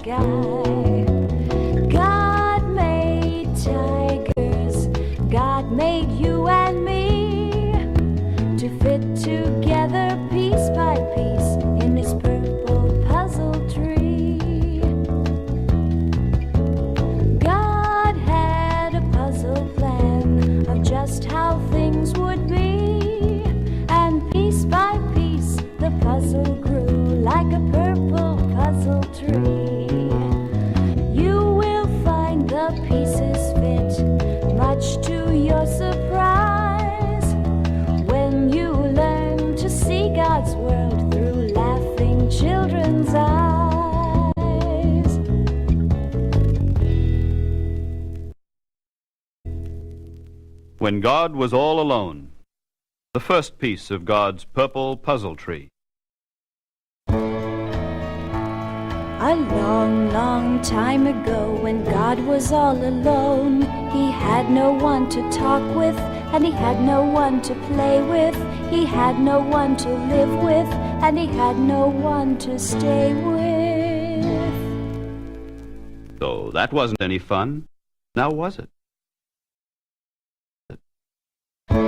sky. God made tigers, God made you and me to fit together piece by piece in his purple puzzle tree. God had a puzzle plan of just how things would be, and piece by piece the puzzle grew like a purple puzzle tree. You will find the pieces fit, much to your surprise, when you learn to see God's world through laughing children's eyes. When God was all alone, the first piece of God's purple puzzle tree. A long, long time ago, when God was all alone, he had no one to talk with, and he had no one to play with. He had no one to live with, and he had no one to stay with. So that wasn't any fun, now was it? A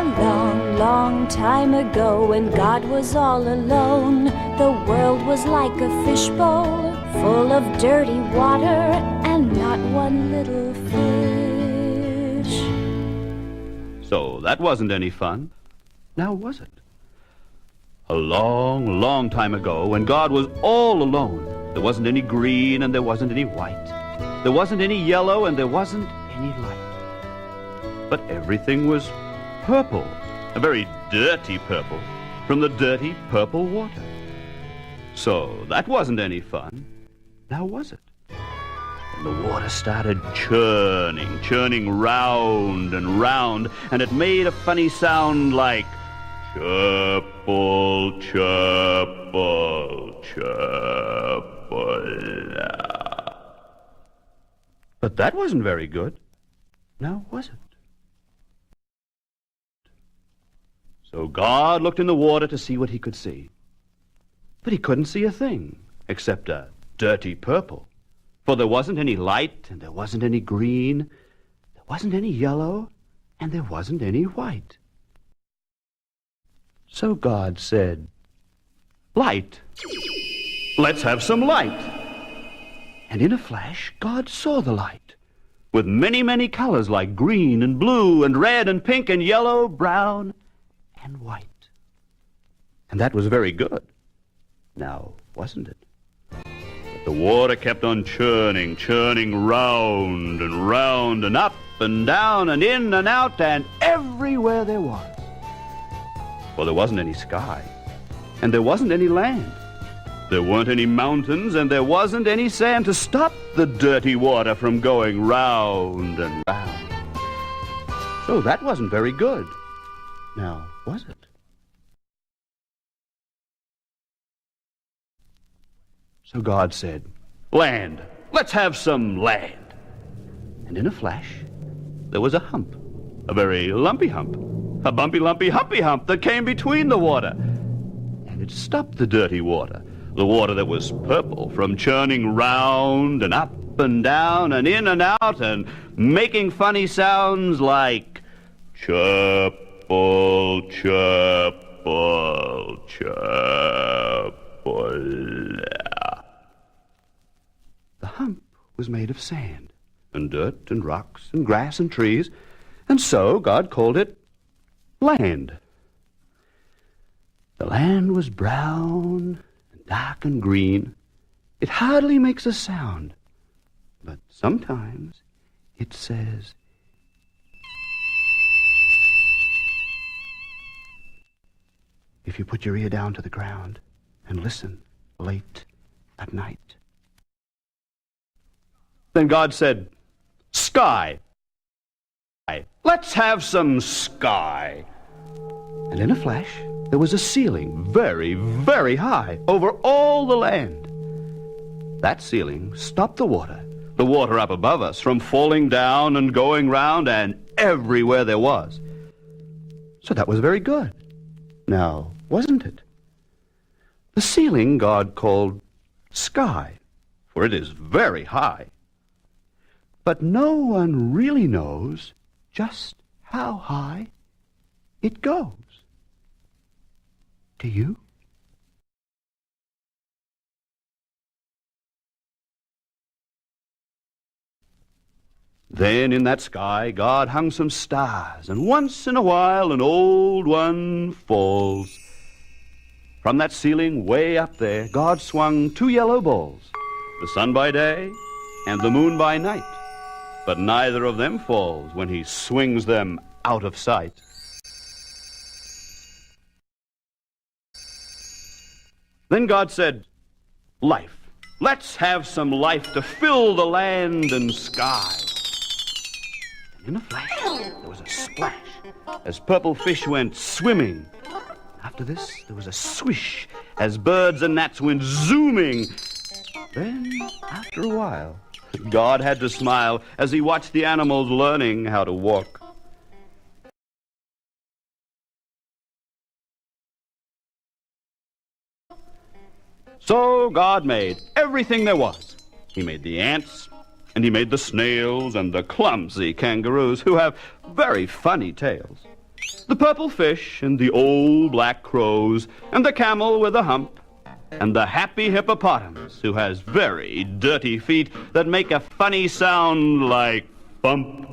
long, long time ago, when God was all alone, the world was like a fishbowl full of dirty water and not one little fish. So that wasn't any fun, now was it? A long, long time ago, when God was all alone, there wasn't any green and there wasn't any white. There wasn't any yellow and there wasn't any light. But everything was purple, a very dirty purple, from the dirty purple water. So that wasn't any fun, now was it? And the water started churning round and round, and it made a funny sound like chirple, chirple, chirple. But that wasn't very good, now was it? So God looked in the water to see what he could see. But he couldn't see a thing except a dirty purple. For there wasn't any light, and there wasn't any green, there wasn't any yellow, and there wasn't any white. So God said, "Light. Let's have some light." And in a flash, God saw the light, with many, many colors like green and blue and red and pink and yellow, brown, and white. And that was very good, now wasn't it? But the water kept on churning round and up and down and in and out and everywhere there was. For there wasn't any sky, and there wasn't any land. There weren't any mountains, and there wasn't any sand to stop the dirty water from going round and round. So that wasn't very good, now was it? So God said, "Land, let's have some land." And in a flash, there was a hump, a very lumpy hump, a bumpy, lumpy, humpy hump that came between the water. And it stopped the dirty water, the water that was purple, from churning round and up and down and in and out and making funny sounds like chirple, chirple, chirple. The hump was made of sand and dirt and rocks and grass and trees, and so God called it land. The land was brown and dark and green. It hardly makes a sound, but sometimes it says, if you put your ear down to the ground and listen late at night. Then God said, "Sky. Let's have some sky." And in a flash, there was a ceiling very, very high over all the land. That ceiling stopped the water up above us, from falling down and going round and everywhere there was. So that was very good, now wasn't it? The ceiling God called sky, for it is very high. But no one really knows just how high it goes. Do you? Then in that sky God hung some stars, and once in a while an old one falls. From that ceiling way up there God swung two yellow balls, the sun by day and the moon by night. But neither of them falls when he swings them out of sight. Then God said, "Life. Let's have some life to fill the land and sky." And in a flash, there was a splash as purple fish went swimming. After this, there was a swish as birds and gnats went zooming. Then, after a while, God had to smile as he watched the animals learning how to walk. So God made everything there was. He made the ants, and he made the snails and the clumsy kangaroos who have very funny tails, the purple fish and the old black crows, and the camel with a hump, and the happy hippopotamus who has very dirty feet that make a funny sound like thump,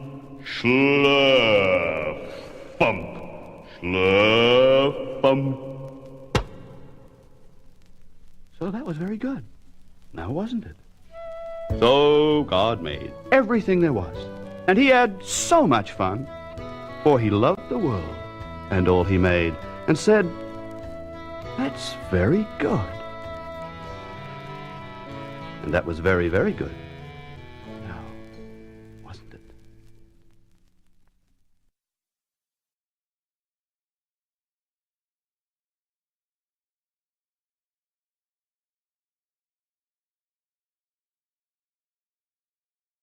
schluff, thump, schluff, thump. So that was very good, now wasn't it? So God made everything there was, and he had so much fun, for he loved the world and all he made, and said, "That's very good." And that was very, very good.